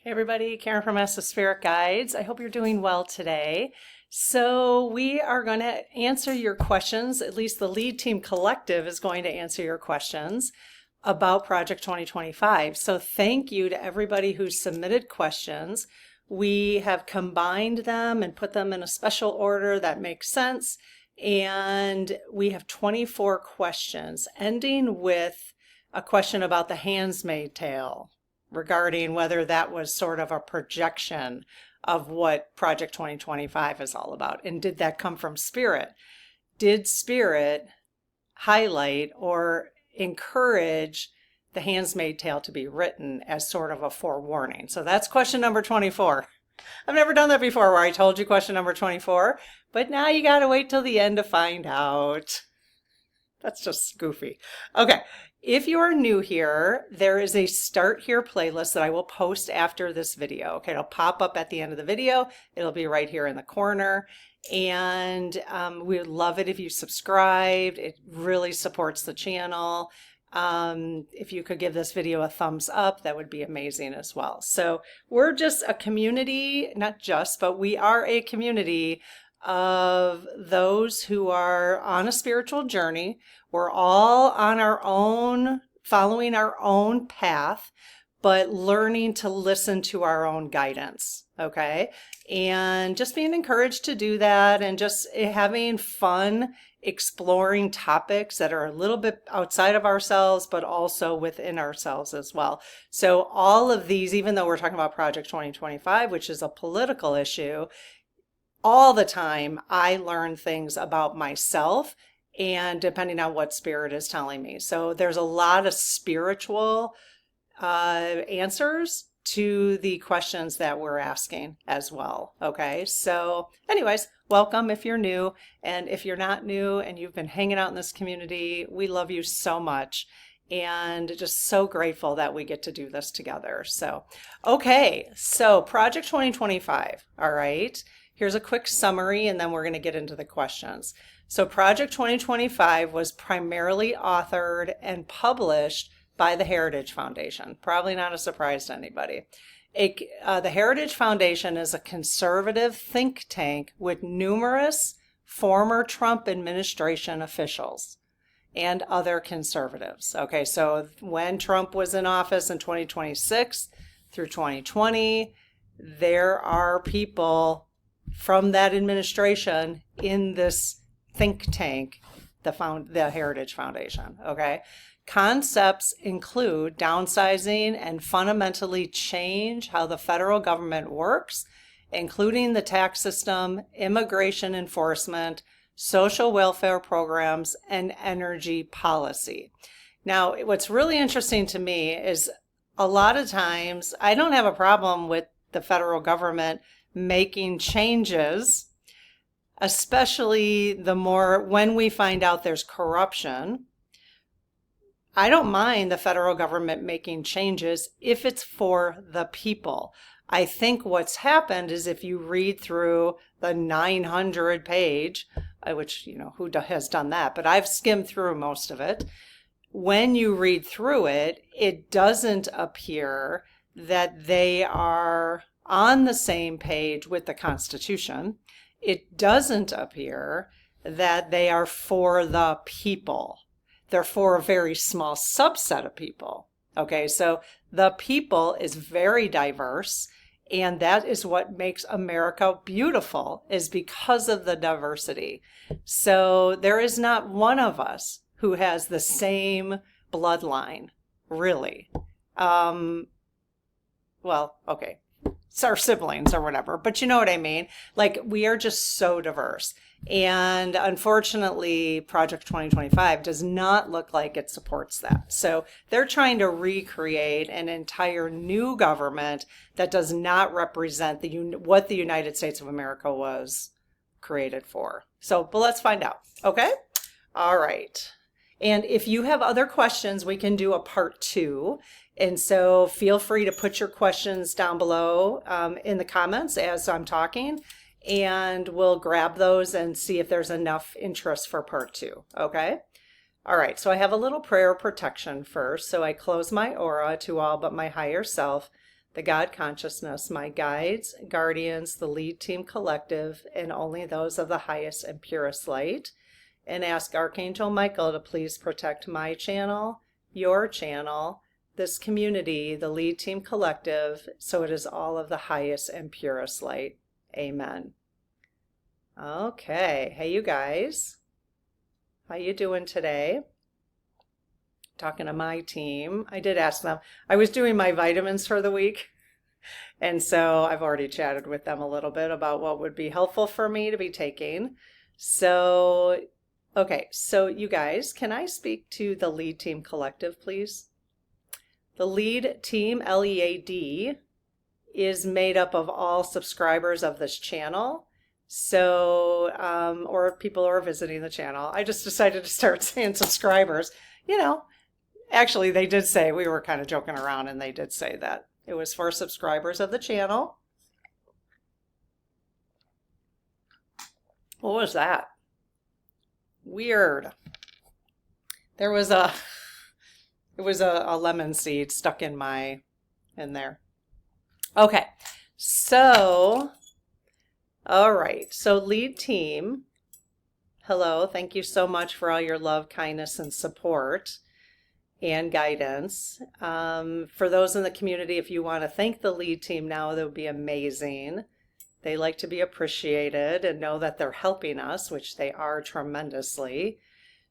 Hey everybody, Karen from Spirit Guides. I hope you're doing well today. So we are going to answer your questions, at least the Lead Team Collective is going to answer your questions about Project 2025. So thank you to everybody who submitted questions. We have combined them and put them in a special order that makes sense. And we have 24 questions, ending with a question about the Handmaid's Tale, regarding whether that was sort of a projection of what Project 2025 is all about. And did that come from Spirit? Did Spirit highlight or encourage the Handmaid's Tale to be written as sort of a forewarning? So that's question number 24. I've never done that before where I told you question number 24, but now you got to wait till the end to find out. That's just goofy. Okay. If you are new here, there is a Start Here playlist that I will post after this video. Okay, it'll pop up at the end of the video. It'll be right here in the corner. And we would love it if you subscribed. It really supports the channel. If you could give this video a thumbs up, that would be amazing as well. So we're just a community, not just, but we are a community of those who are on a spiritual journey. We're all on our own, following our own path, but learning to listen to our own guidance, okay? And just being encouraged to do that and just having fun exploring topics that are a little bit outside of ourselves, but also within ourselves as well. So all of these, even though we're talking about Project 2025, which is a political issue, all the time I learn things about myself and depending on what Spirit is telling me. So there's a lot of spiritual answers to the questions that we're asking as well. Okay, so anyways, welcome if you're new. And if you're not new and you've been hanging out in this community, we love you so much. And just so grateful that we get to do this together. So, okay, so Project 2025, all right. Here's a quick summary and then we're going to get into the questions. So Project 2025 was primarily authored and published by the Heritage Foundation. Probably not a surprise to anybody. The Heritage Foundation is a conservative think tank with numerous former Trump administration officials and other conservatives. Okay, so when Trump was in office in 2026 through 2020, there are people from that administration in this think tank, the Heritage Foundation, okay? Concepts include downsizing and fundamentally change how the federal government works, including the tax system, immigration enforcement, social welfare programs, and energy policy. Now, what's really interesting to me is a lot of times I don't have a problem with the federal government making changes, especially when we find out there's corruption. I don't mind the federal government making changes if it's for the people. I think what's happened is if you read through the 900 page, which, who has done that, but I've skimmed through most of it. When you read through it, it doesn't appear that they are on the same page with the Constitution. It doesn't appear that they are for the people. They're for a very small subset of people. Okay, so the people is very diverse, and that is what makes America beautiful, is because of the diversity. So there is not one of us who has the same bloodline, really. Well, okay. It's our siblings or whatever, but you know what I mean? Like, we are just so diverse. And unfortunately, Project 2025 does not look like it supports that. So they're trying to recreate an entire new government that does not represent what the United States of America was created for. But let's find out. Okay? All right. And if you have other questions, we can do a part 2. And so feel free to put your questions down below in the comments as I'm talking, and we'll grab those and see if there's enough interest for part 2, okay? All right, so I have a little prayer of protection first. So I close my aura to all but my higher self, the God Consciousness, my guides, guardians, the lead team collective, and only those of the highest and purest light. And ask Archangel Michael to please protect my channel, your channel, this community, the lead team collective, so it is all of the highest and purest light. Amen. Okay. Hey, you guys. How you doing today? Talking to my team. I did ask them. I was doing my vitamins for the week. And so I've already chatted with them a little bit about what would be helpful for me to be taking. So, okay. So you guys, can I speak to the lead team collective, please? The lead team, LEAD, is made up of all subscribers of this channel. So, or people who are visiting the channel. I just decided to start saying subscribers. You know, actually they did say, we were kind of joking around, and they did say that it was for subscribers of the channel. What was that? Weird. It was a lemon seed stuck in there. Okay, so, all right, so lead team, hello, thank you so much for all your love, kindness, and support and guidance. For those in the community, if you want to thank the lead team now, that would be amazing. They like to be appreciated and know that they're helping us, which they are tremendously.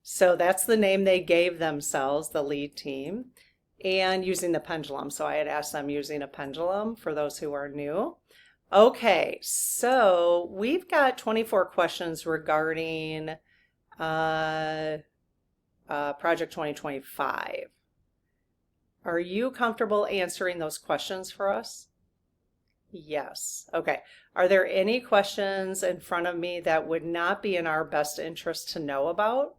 So that's the name they gave themselves, the lead team, and using the pendulum. So I had asked them using a pendulum for those who are new. Okay, so we've got 24 questions regarding Project 2025. Are you comfortable answering those questions for us? Yes. Okay. Are there any questions in front of me that would not be in our best interest to know about?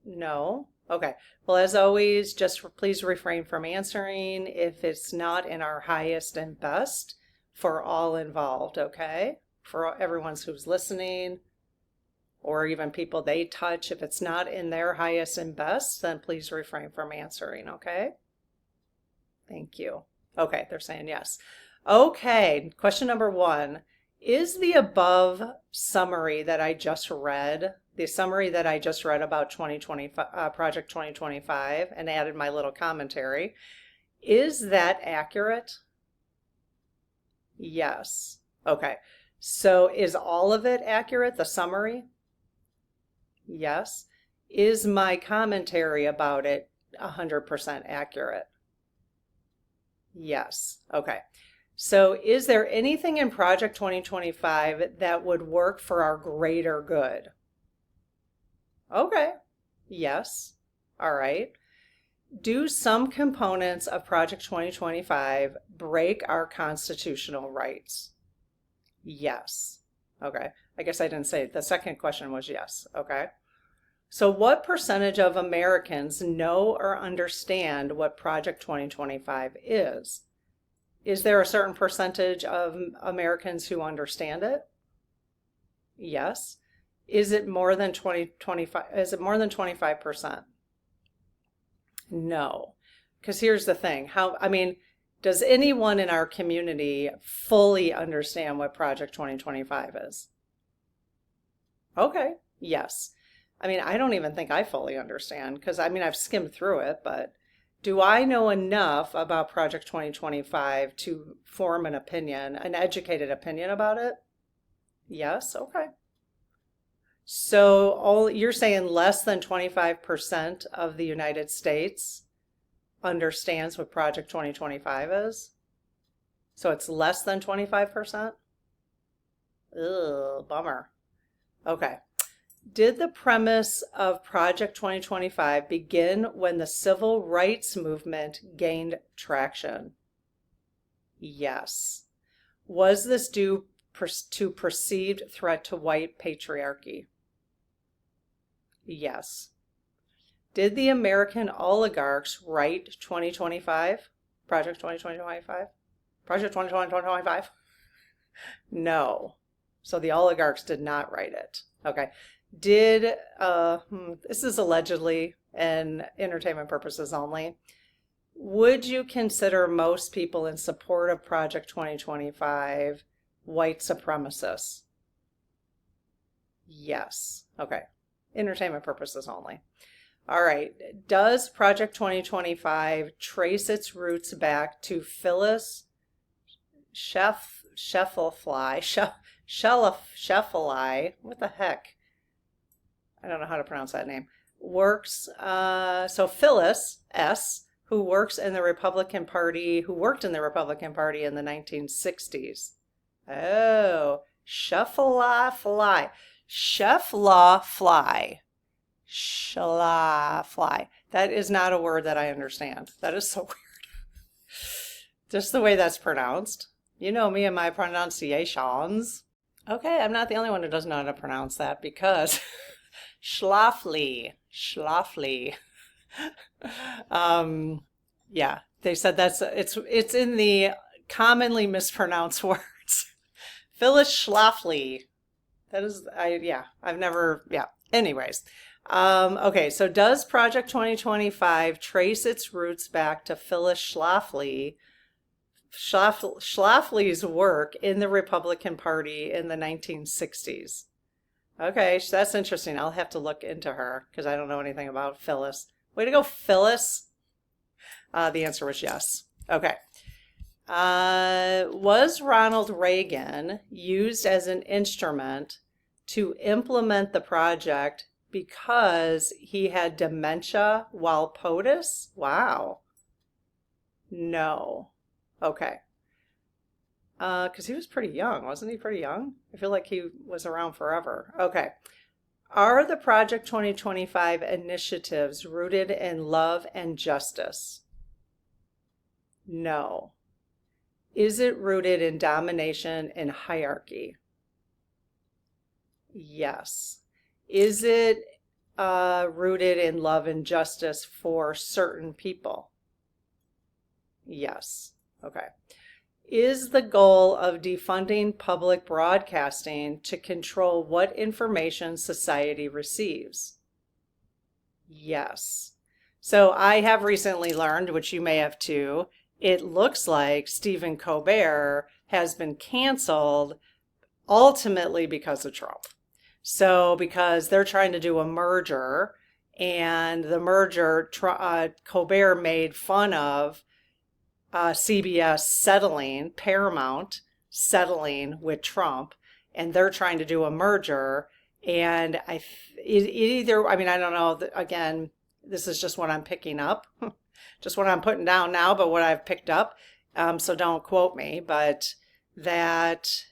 No. Okay. Well, as always, just please refrain from answering if it's not in our highest and best for all involved, okay? For everyone who's listening, or even people they touch, if it's not in their highest and best, then please refrain from answering, okay? Thank you. Okay, they're saying yes. Okay, question number 1. Is the above summary that I just read, the summary that I just read about Project 2025 and added my little commentary, is that accurate? Yes. Okay. So is all of it accurate, the summary? Yes. Is my commentary about it 100% accurate? Yes. Okay. So is there anything in Project 2025 that would work for our greater good? Okay. Yes. All right. Do some components of Project 2025 break our constitutional rights? Yes. Okay. I guess I didn't say it. The second question was yes. Okay. So what percentage of Americans know or understand what Project 2025 is? Is there a certain percentage of Americans who understand it? Yes. Is it more than 25%? No. Because here's the thing. Does anyone in our community fully understand what Project 2025 is? Okay. Yes. I don't even think I fully understand, because I've skimmed through it, but do I know enough about Project 2025 to form an opinion, an educated opinion about it? Yes. Okay. So you're saying less than 25% of the United States understands what Project 2025 is? So it's less than 25%? Ugh, bummer. Okay. Did the premise of Project 2025 begin when the civil rights movement gained traction? Yes. Was this due to perceived threat to white patriarchy? Yes. Did the American oligarchs write 2025? Project 2025? Project 2025? No. So the oligarchs did not write it. Okay. This is allegedly and entertainment purposes only. Would you consider most people in support of Project 2025 white supremacists? Yes. Okay. Entertainment purposes only. All right. Does Project 2025 trace its roots back to Phyllis Scheffeli? What the heck? I don't know how to pronounce that name. So Phyllis S., who worked in the Republican Party in the 1960s. Oh, Scheffeli. Schlafly. That is not a word that I understand. That is so weird. Just the way that's pronounced. You know me and my pronunciations. Okay, I'm not the only one who doesn't know how to pronounce that because Schlafly. Yeah, they said it's in the commonly mispronounced words. Phyllis Schlafly. Anyways. Okay, so does Project 2025 trace its roots back to Phyllis Schlafly's work in the Republican Party in the 1960s? Okay, so that's interesting. I'll have to look into her because I don't know anything about Phyllis. Way to go, Phyllis. The answer was yes. Okay. Was Ronald Reagan used as an instrument to implement the project because he had dementia while POTUS? Wow. No. Okay. Because he was pretty young. Wasn't he pretty young? I feel like he was around forever. Okay. Are the Project 2025 initiatives rooted in love and justice? No. Is it rooted in domination and hierarchy? Yes. Is it rooted in love and justice for certain people? Yes. Okay. Is the goal of defunding public broadcasting to control what information society receives? Yes. So I have recently learned, which you may have too, it looks like Stephen Colbert has been canceled ultimately because of Trump. So because they're trying to do a merger, and the merger, Colbert made fun of CBS settling, Paramount settling with Trump, and they're trying to do a merger. And I don't know, again, this is just what I'm picking up, just what I'm putting down now, but what I've picked up. So don't quote me, but that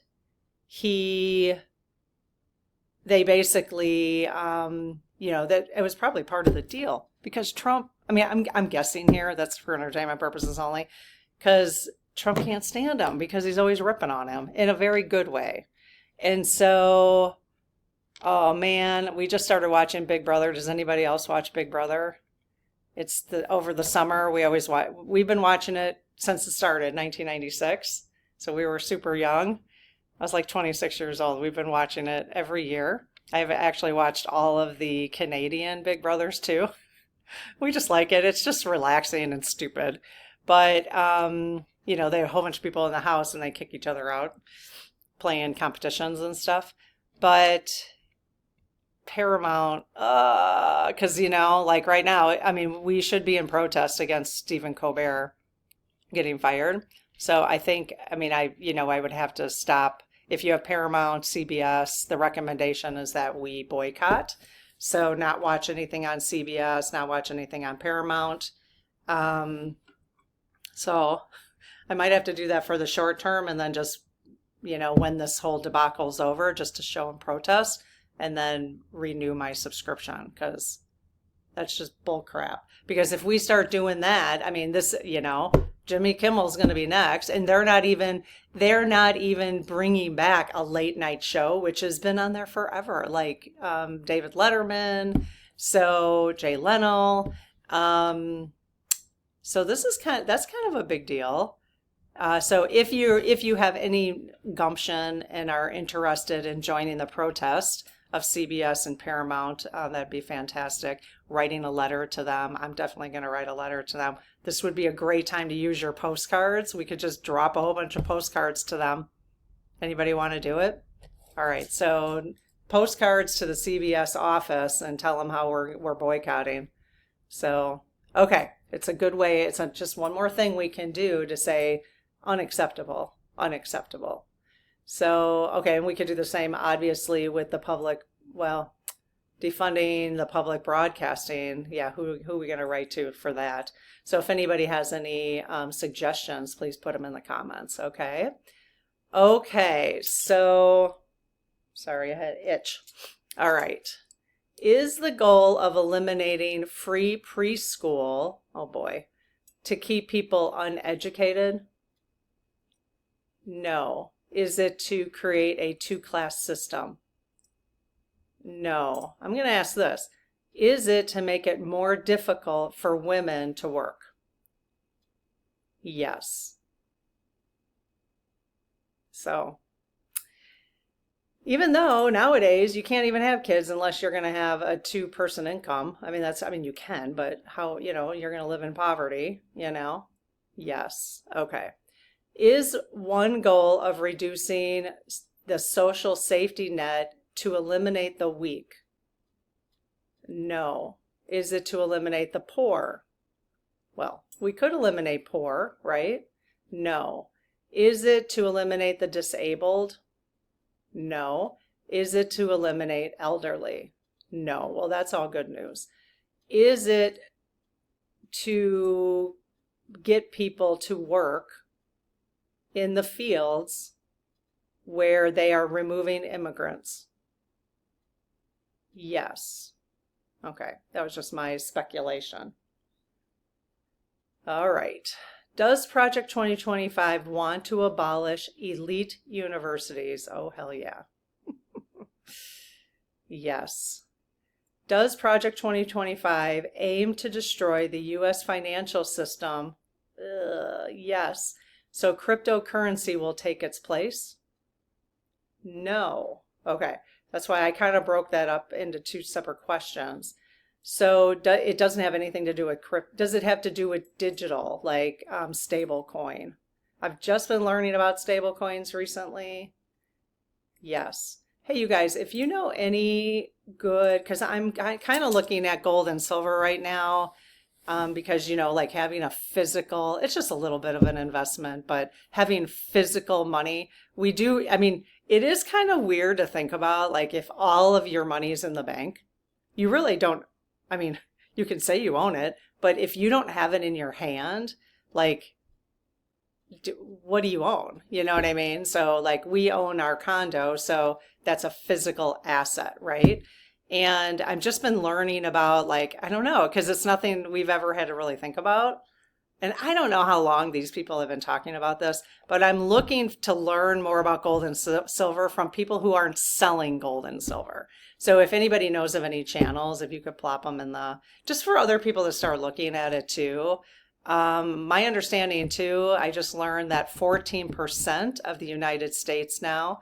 they basically, that it was probably part of the deal because Trump, I'm guessing here, that's for entertainment purposes only, because Trump can't stand him because he's always ripping on him in a very good way. And so, oh man, we just started watching Big Brother. Does anybody else watch Big Brother? It's over the summer. We've been watching it since it started, 1996. So we were super young. I was like 26 years old. We've been watching it every year. I've actually watched all of the Canadian Big Brothers too. We just like it. It's just relaxing and stupid. But, they have a whole bunch of people in the house and they kick each other out playing competitions and stuff. But Paramount, because, like right now, we should be in protest against Stephen Colbert getting fired. So I think, I would have to stop. If you have Paramount, CBS, the recommendation is that we boycott. So not watch anything on CBS, not watch anything on Paramount. So I might have to do that for the short term and then just, when this whole debacle's over, just to show and protest and then renew my subscription because that's just bull crap. Because if we start doing that, Jimmy Kimmel's going to be next, and they're not even bringing back a late night show, which has been on there forever, like David Letterman, so Jay Leno. So that's kind of a big deal. So if you have any gumption and are interested in joining the protest of CBS and Paramount. That'd be fantastic. Writing a letter to them. I'm definitely going to write a letter to them. This would be a great time to use your postcards. We could just drop a whole bunch of postcards to them. Anybody want to do it? All right, so postcards to the CBS office and tell them how we're boycotting. So, okay, it's a good way. It's just one more thing we can do to say unacceptable, unacceptable. So, okay, and we could do the same, obviously, with the public, well, defunding the public broadcasting. Yeah, who are we going to write to for that? So if anybody has any suggestions, please put them in the comments, okay? Okay, so, sorry, I had itch. All right. Is the goal of eliminating free preschool, oh boy, to keep people uneducated? No. Is it to create a two-class system? No. I'm going to ask this. Is it to make it more difficult for women to work? Yes. So, even though nowadays you can't even have kids unless you're going to have a two-person income. I mean, you can, but how, you're going to live in poverty, Yes. Okay. Is one goal of reducing the social safety net to eliminate the weak? No. Is it to eliminate the poor? Well, we could eliminate poor, right? No. Is it to eliminate the disabled? No. Is it to eliminate elderly? No. Well, that's all good news. Is it to get people to work in the fields where they are removing immigrants? Yes. Okay, that was just my speculation. All right. Does Project 2025 want to abolish elite universities? Oh, hell yeah. Yes. Does Project 2025 aim to destroy the U.S. financial system? Yes. So cryptocurrency will take its place? No. Okay. That's why I kind of broke that up into two separate questions. So it doesn't have anything to do with crypto. Does it have to do with digital, like stable coin? I've just been learning about stable coins recently. Yes. Hey, you guys, if you know any good, because I'm kind of looking at gold and silver right now, because, like having a physical, it's just a little bit of an investment, but having physical money, it is kind of weird to think about, like if all of your money is in the bank, you really don't, you can say you own it, but if you don't have it in your hand, like, what do you own? You know what I mean? So like we own our condo, so that's a physical asset, right? And I've just been learning about, like, I don't know, because it's nothing we've ever had to really think about. And I don't know how long these people have been talking about this, but I'm looking to learn more about gold and silver from people who aren't selling gold and silver. So if anybody knows of any channels, if you could plop them in just for other people to start looking at it too. My understanding too, I just learned that 14% of the United States now,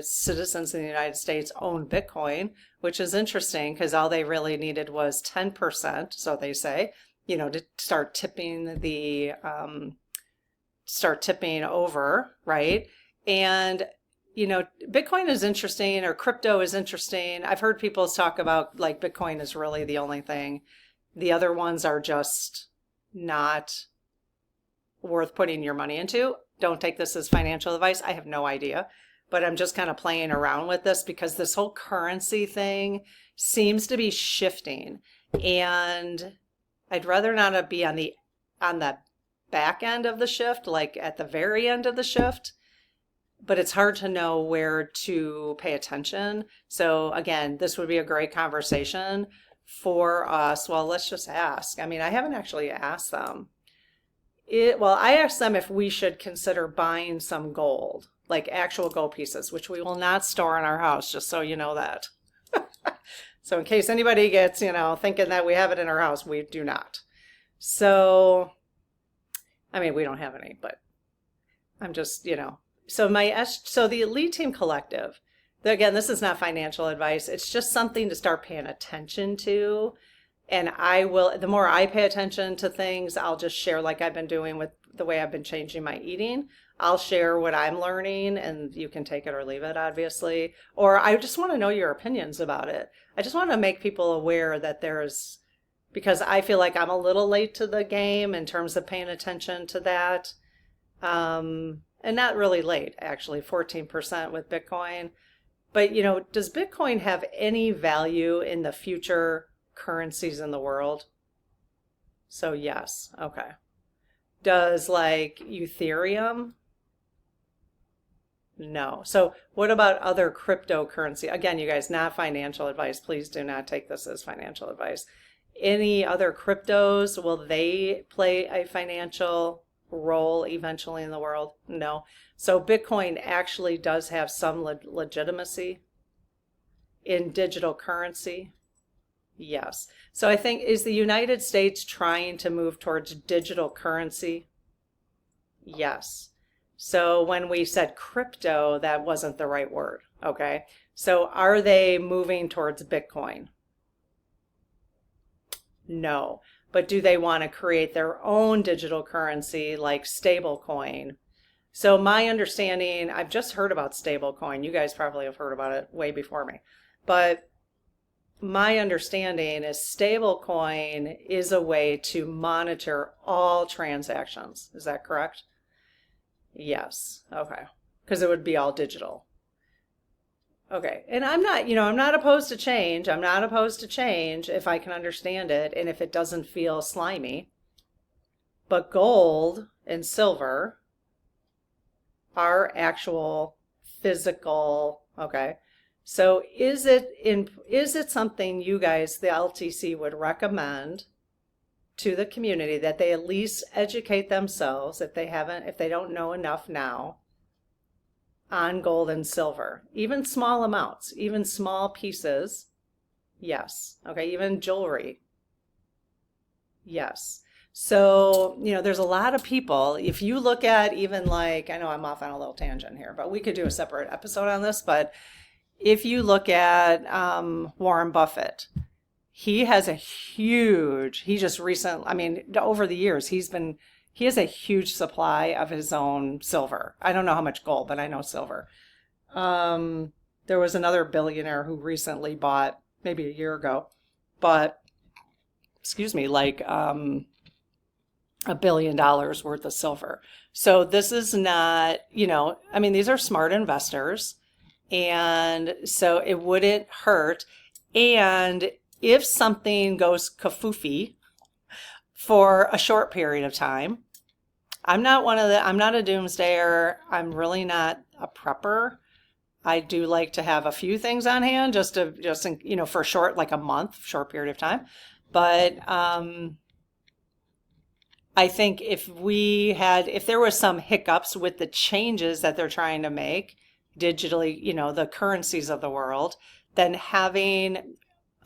citizens in the United States own Bitcoin, which is interesting because all they really needed was 10%, so they say, to start tipping over, right? And, Bitcoin is interesting, or crypto is interesting. I've heard people talk about like Bitcoin is really the only thing. The other ones are just not worth putting your money into. Don't take this as financial advice. I have no idea, but I'm just kind of playing around with this because this whole currency thing seems to be shifting, and I'd rather not be on the back end of the shift, like at the very end of the shift, but it's hard to know where to pay attention. So again, this would be a great conversation for us. Well, let's just ask. I haven't actually asked them. I asked them if we should consider buying some gold, like actual gold pieces, which we will not store in our house, just so you know that. So in case anybody gets, thinking that we have it in our house, we do not. So, we don't have any, but I'm just, so the Elite Team Collective, Again, this is not financial advice. It's just something to start paying attention to. And I will, the more I pay attention to things, I'll just share like I've been doing with the way I've been changing my eating. I'll share what I'm learning and you can take it or leave it, obviously. Or I just want to know your opinions about it. I just want to make people aware that because I feel like I'm a little late to the game in terms of paying attention to that. And not really late, actually, 14% with Bitcoin. But, does Bitcoin have any value in the future currencies in the world? So yes. Okay. Does like Ethereum? No. So what about other cryptocurrency? Again, you guys, not financial advice. Please do not take this as financial advice. Any other cryptos, will they play a financial role eventually in the world? No. So Bitcoin actually does have some legitimacy in digital currency. Yes. So I think, is the United States trying to move towards digital currency? Yes. So when we said crypto, that wasn't the right word. Okay. So are they moving towards Bitcoin? No. But do they want to create their own digital currency like stablecoin? So my understanding, I've just heard about stablecoin. You guys probably have heard about it way before me. But my understanding is stablecoin is a way to monitor all transactions. Is that correct? Yes. Okay. Because it would be all digital. Okay. And I'm not opposed to change. I'm not opposed to change if I can understand it and if it doesn't feel slimy. But gold and silver are actual physical, okay. So is it something you guys, the LTC, would recommend to the community that they at least educate themselves if they don't know enough now on gold and silver, even small amounts, even small pieces? Yes. Okay. Even jewelry. Yes. So, there's a lot of people, if you look at even like, I know I'm off on a little tangent here, but we could do a separate episode on this, but if you look at Warren Buffett, he has over the years, he has a huge supply of his own silver. I don't know how much gold, but I know silver. There was another billionaire who recently bought, maybe a year ago, like $1 billion worth of silver. So this is not, these are smart investors. And so it wouldn't hurt. And if something goes kafoofy for a short period of time, I'm not a doomsdayer. I'm really not a prepper. I do like to have a few things on hand just for a short, like a month, short period of time. But I think if there was some hiccups with the changes that they're trying to make digitally, the currencies of the world, then having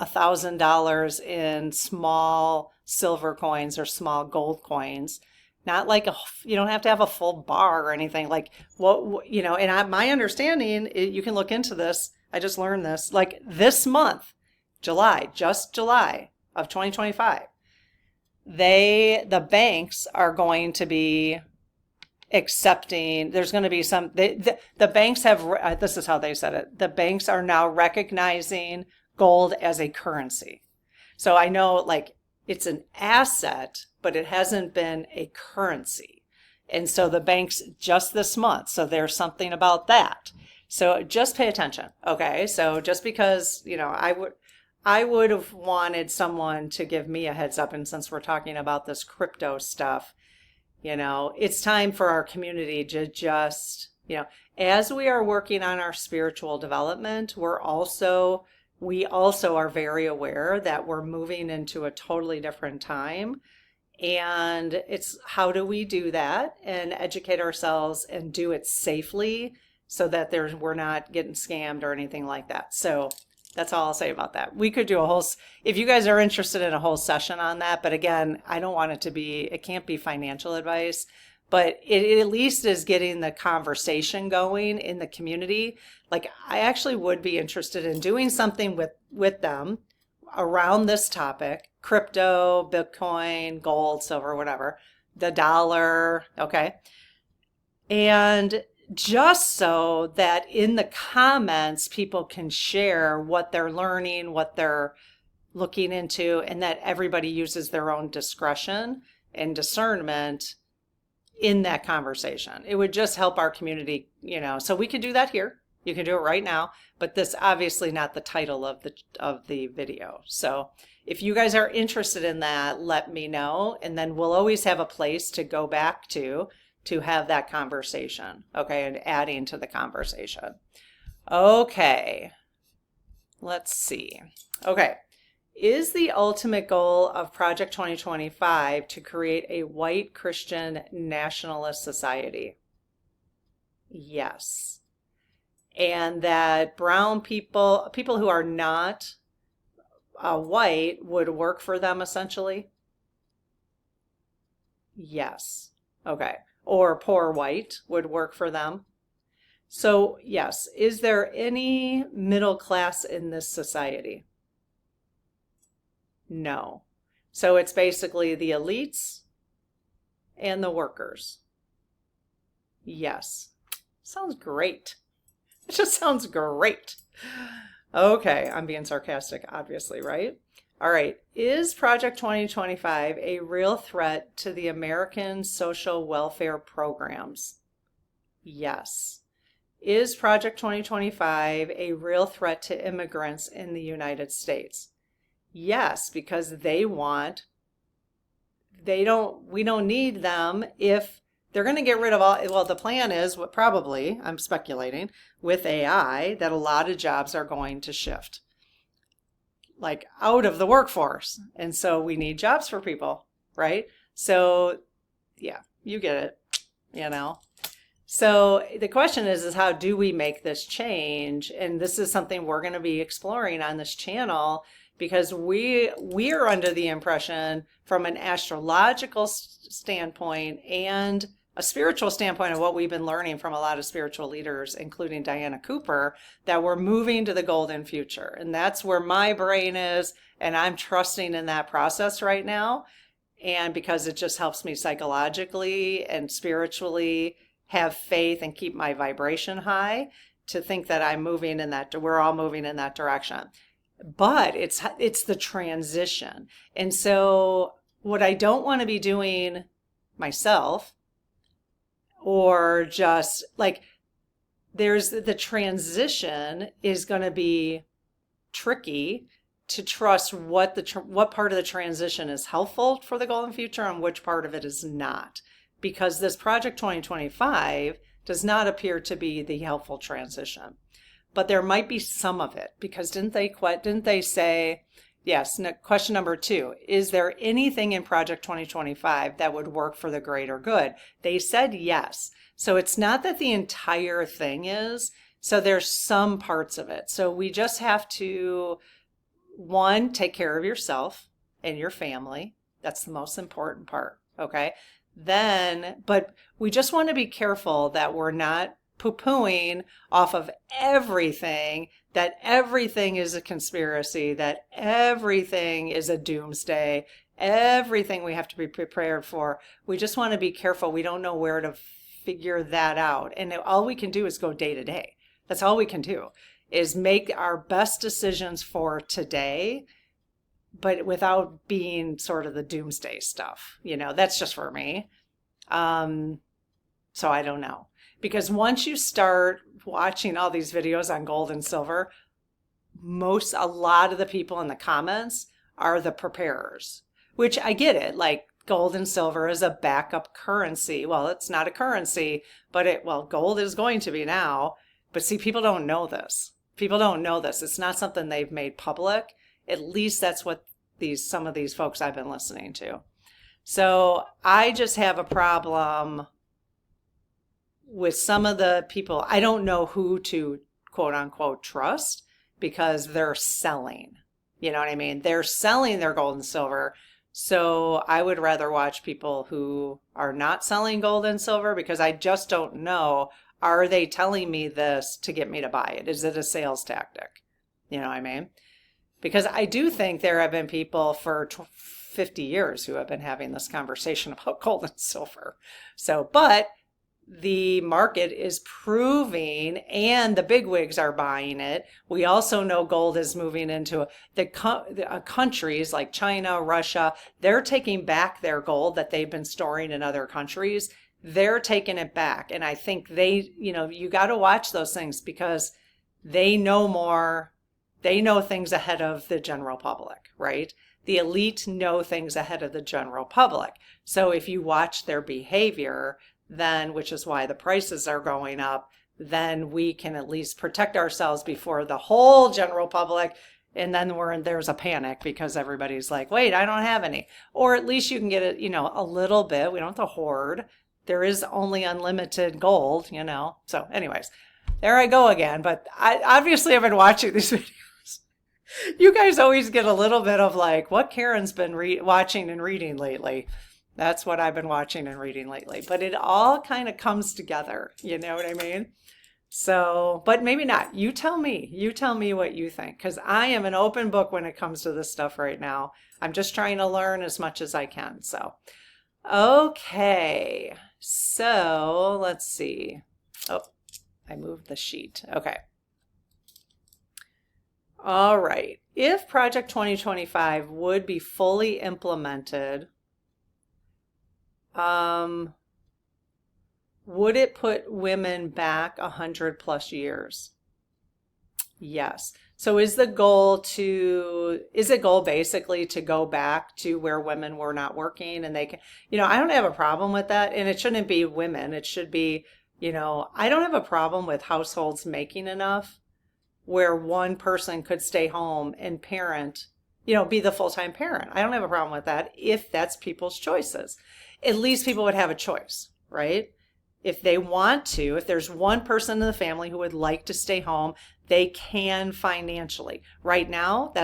$1,000 in small silver coins or small gold coins, not like you don't have to have a full bar or anything like my understanding, you can look into this. I just learned this, like this month, July of 2025, the banks are going to be accepting, there's going to be the banks have, this is how they said it, the banks are now recognizing gold as a currency. So I know like it's an asset, but it hasn't been a currency. And so the banks just this month, so there's something about that. So just pay attention. Okay. So just because, I would have wanted someone to give me a heads up. And since we're talking about this crypto stuff, it's time for our community to just, as we are working on our spiritual development, we also are very aware that we're moving into a totally different time. And it's how do we do that and educate ourselves and do it safely so that we're not getting scammed or anything like that. So that's all I'll say about that. We could do if you guys are interested in a whole session on that, but again, I don't want it can't be financial advice, but it at least is getting the conversation going in the community. Like, I actually would be interested in doing something with them around this topic: crypto, Bitcoin, gold, silver, whatever, the dollar, okay? And just so that in the comments, people can share what they're learning, what they're looking into, and that everybody uses their own discretion and discernment in that conversation. It would just help our community, so we could do that here. You can do it right now, but this obviously not the title of the video. So if you guys are interested in that, let me know, and then we'll always have a place to go back to have that conversation, okay, and adding to the conversation. Okay, let's see. Okay, is the ultimate goal of Project 2025 to create a white Christian nationalist society? Yes. And that brown people who are not white, would work for them essentially? Yes. Okay. Or poor white would work for them. So yes, is there any middle class in this society? No. So it's basically the elites and the workers. Yes. Sounds great. It just sounds great. Okay, I'm being sarcastic, obviously, right? All right, is Project 2025 a real threat to the American social welfare programs? Yes. Is Project 2025 a real threat to immigrants in the United States? Yes, because we don't need them if they're going to get rid of all. Well, the plan is, probably, I'm speculating, with AI, that a lot of jobs are going to shift, like, out of the workforce. And so we need jobs for people, right? So, yeah, you get it, So the question is how do we make this change? And this is something we're going to be exploring on this channel, because we're under the impression from an astrological standpoint and a spiritual standpoint of what we've been learning from a lot of spiritual leaders, including Diana Cooper, that we're moving to the golden future. And that's where my brain is, and I'm trusting in that process right now. And because it just helps me psychologically and spiritually have faith and keep my vibration high, to think that we're all moving in that direction. But it's the transition. And so what I don't want to be doing myself, or just like, there's the transition is going to be tricky to trust what part of the transition is helpful for the golden future and which part of it is not, because this Project 2025 does not appear to be the helpful transition. But there might be some of it, because didn't they say, yes, question number 2, is there anything in Project 2025 that would work for the greater good? They said yes. So it's not that the entire thing is, so there's some parts of it. So we just have to, 1, take care of yourself and your family. That's the most important part, okay? But we just want to be careful that we're not poo-pooing off of everything, that everything is a conspiracy, that everything is a doomsday, everything we have to be prepared for. We just want to be careful. We don't know where to figure that out. And all we can do is go day to day. That's all we can do, is make our best decisions for today, but without being sort of the doomsday stuff. That's just for me. So I don't know. Because once you start watching all these videos on gold and silver, a lot of the people in the comments are the preparers, which I get it. Like, gold and silver is a backup currency. Well, it's not a currency, but gold is going to be now. But see, people don't know this. It's not something they've made public. At least that's what some of these folks I've been listening to. So I just have a problem with some of the people. I don't know who to quote unquote trust, because they're selling. You know what I mean? They're selling their gold and silver. So I would rather watch people who are not selling gold and silver because I just don't know. Are they telling me this to get me to buy it? Is it a sales tactic? You know what I mean? Because I do think there have been people for 50 years who have been having this conversation about gold and silver. So, but the market is proving, and the bigwigs are buying it. We also know gold is moving into the countries like China, Russia. They're taking back their gold that they've been storing in other countries. They're taking it back. And I think they, you got to watch those things because they know more. They know things ahead of the general public, right? The elite know things ahead of the general public. So if you watch their behavior, then, which is why the prices are going up, then we can at least protect ourselves before the whole general public. And then there's a panic because everybody's like, wait, I don't have any. Or at least you can get it, a little bit. We don't have to hoard. There is only unlimited gold, So anyways, there I go again. But I obviously have been watching these videos. You guys always get a little bit of like, what Karen's been watching and reading lately. That's what I've been watching and reading lately. But it all kind of comes together. You know what I mean? So, but maybe not. You tell me. You tell me what you think. Because I am an open book when it comes to this stuff right now. I'm just trying to learn as much as I can. So, okay. So, let's see. Oh, I moved the sheet. Okay. All right. If Project 2025 would be fully implemented, would it put women back 100+ years? Yes. So is it goal basically to go back to where women were not working and they can, I don't have a problem with that. And it shouldn't be women. It should be, I don't have a problem with households making enough where one person could stay home and parent, be the full-time parent. I don't have a problem with that if that's people's choices. At least people would have a choice, right? If they want to, if there's one person in the family who would like to stay home, they can financially. Right now,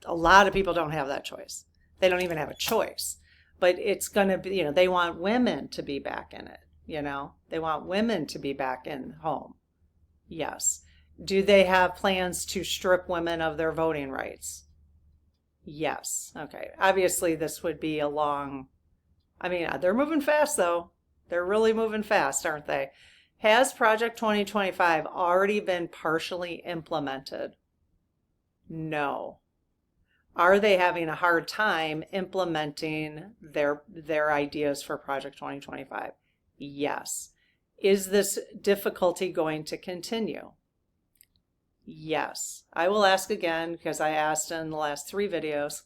a lot of people don't have that choice. They don't even have a choice. But it's going to be, they want women to be back in it, They want women to be back in home. Yes. Do they have plans to strip women of their voting rights? Yes. Okay. Obviously, this would be they're moving fast, though. They're really moving fast, aren't they? Has Project 2025 already been partially implemented? No. Are they having a hard time implementing their ideas for Project 2025? Yes. Is this difficulty going to continue? Yes. I will ask again because I asked in the last 3 videos.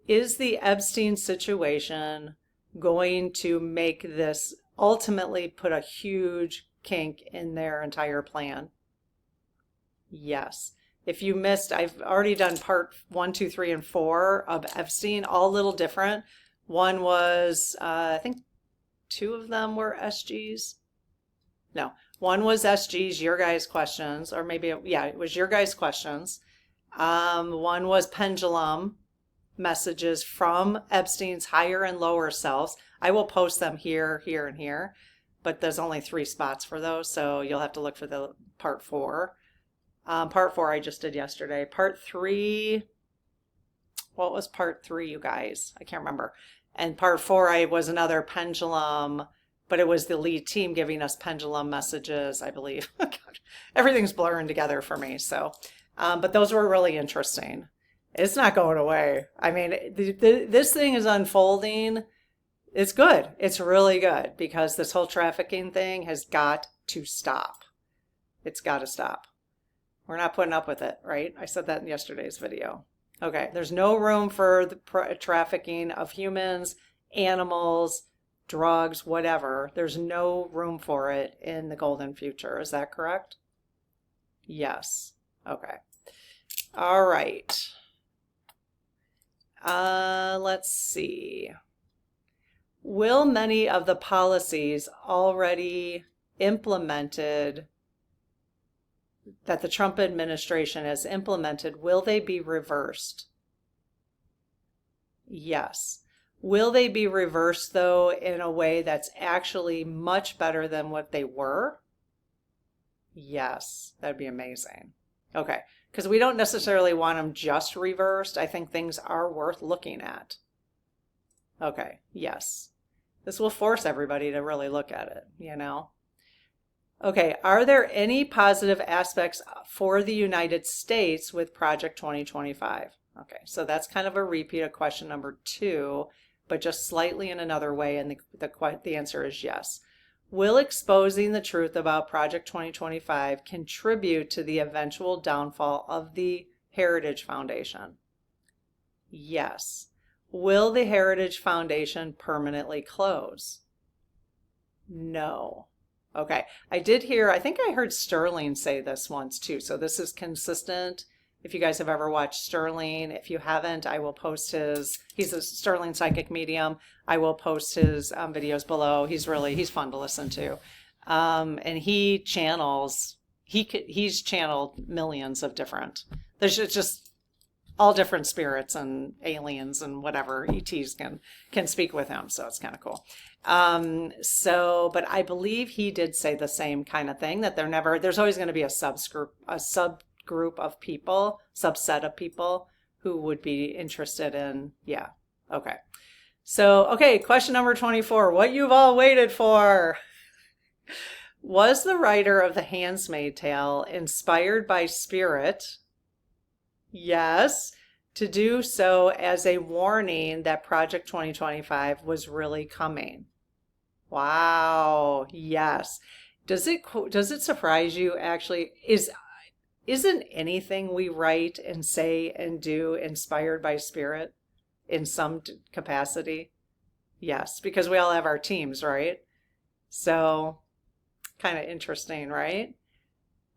Is the Epstein situation going to make this ultimately put a huge kink in their entire plan? Yes. If you missed, I've already done part 1, 2, 3, and 4 of Epstein, all a little different. One was, I think 2 of them were SGs. No, one was SGs, your guys' questions, or maybe, it was your guys' questions. One was pendulum messages from Epstein's higher and lower selves. I will post them here, here, and here, but there's only 3 spots for those, so you'll have to look for the part 4. Part 4 I just did yesterday. Part 3, what was part 3, you guys? I can't remember. And part 4 was another pendulum, but it was the lead team giving us pendulum messages, I believe. God, everything's blurring together for me. So, but those were really interesting. It's not going away. I mean, this thing is unfolding. It's good. It's really good because this whole trafficking thing has got to stop. It's got to stop. We're not putting up with it, right? I said that in yesterday's video. Okay, there's no room for the trafficking of humans, animals, drugs, whatever. There's no room for it in the golden future. Is that correct? Yes. Okay. All right. Let's see. Will many of the policies already implemented that the Trump administration has implemented, will they be reversed? Yes. Will they be reversed, though, in a way that's actually much better than what they were? Yes, that'd be amazing. Okay, because we don't necessarily want them just reversed. I think things are worth looking at. Okay, yes. This will force everybody to really look at it, you know? Okay, are there any positive aspects for the United States with Project 2025? Okay, so that's kind of a repeat of question number 2, but just slightly in another way, and the answer is yes. Will exposing the truth about Project 2025 contribute to the eventual downfall of the Heritage Foundation? Yes. Will the Heritage Foundation permanently close? No. Okay, I think I heard Sterling say this once too, so this is consistent. If you guys have ever watched Sterling, if you haven't, I will post he's a Sterling psychic medium. I will post his videos below. He's fun to listen to. And he's channeled millions of different, there's just all different spirits and aliens and whatever ETs can speak with him. So it's kind of cool. But I believe he did say the same kind of thing, that there's always going to be a subgroup of people, subset of people who would be interested in, yeah. Okay. So, okay, question number 24, what you've all waited for. Was the writer of The Handmaid's Tale inspired by spirit? Yes. To do so as a warning that Project 2025 was really coming. Wow. Yes. Does it surprise you actually? Isn't anything we write and say and do inspired by spirit in some capacity? Yes, because we all have our teams, right? So kind of interesting, right?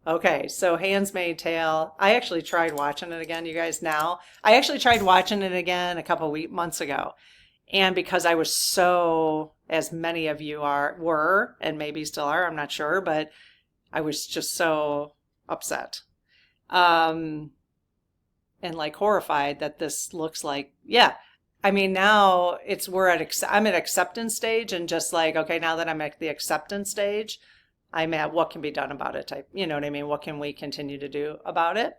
Okay, so Handmaid's Tale. I actually tried watching it again, you guys, now. I actually tried watching it again a couple months ago. And because I was so, as many of you were, and maybe still are, I'm not sure, but I was just so upset. And like horrified that this looks like, yeah. I mean, now I'm at acceptance stage, and just like, okay, now that I'm at the acceptance stage, I'm at what can be done about it type, you know what I mean? What can we continue to do about it?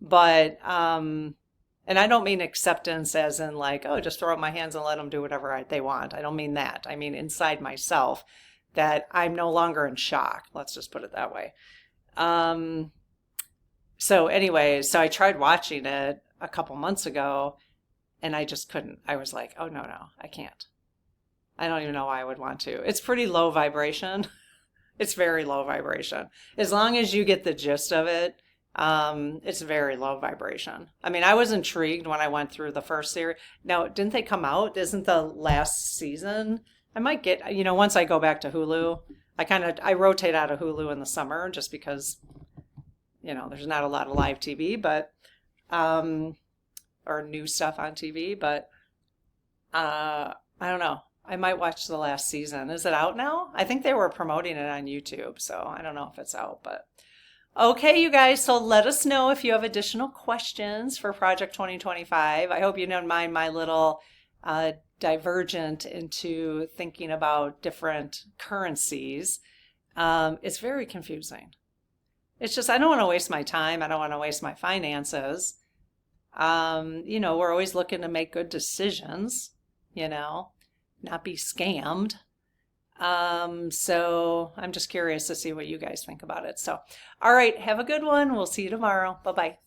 But, and I don't mean acceptance as in like, oh, just throw up my hands and let them do whatever they want. I don't mean that. I mean inside myself, that I'm no longer in shock. Let's just put it that way. So anyways, so I tried watching it a couple months ago, and I just couldn't. I was like, oh, no, I can't. I don't even know why I would want to. It's pretty low vibration. It's very low vibration. As long as you get the gist of it, it's very low vibration. I mean, I was intrigued when I went through the first series. Now, didn't they come out? Isn't the last season? I might get, once I go back to Hulu, I rotate out of Hulu in the summer just because, there's not a lot of live TV, but, or new stuff on TV, but, I don't know. I might watch the last season. Is it out now? I think they were promoting it on YouTube, so I don't know if it's out, but okay, you guys, so let us know if you have additional questions for Project 2025. I hope you don't mind my little divergent into thinking about different currencies. It's very confusing. It's just, I don't want to waste my time. I don't want to waste my finances. We're always looking to make good decisions, not be scammed. So I'm just curious to see what you guys think about it. So, all right, have a good one. We'll see you tomorrow. Bye-bye.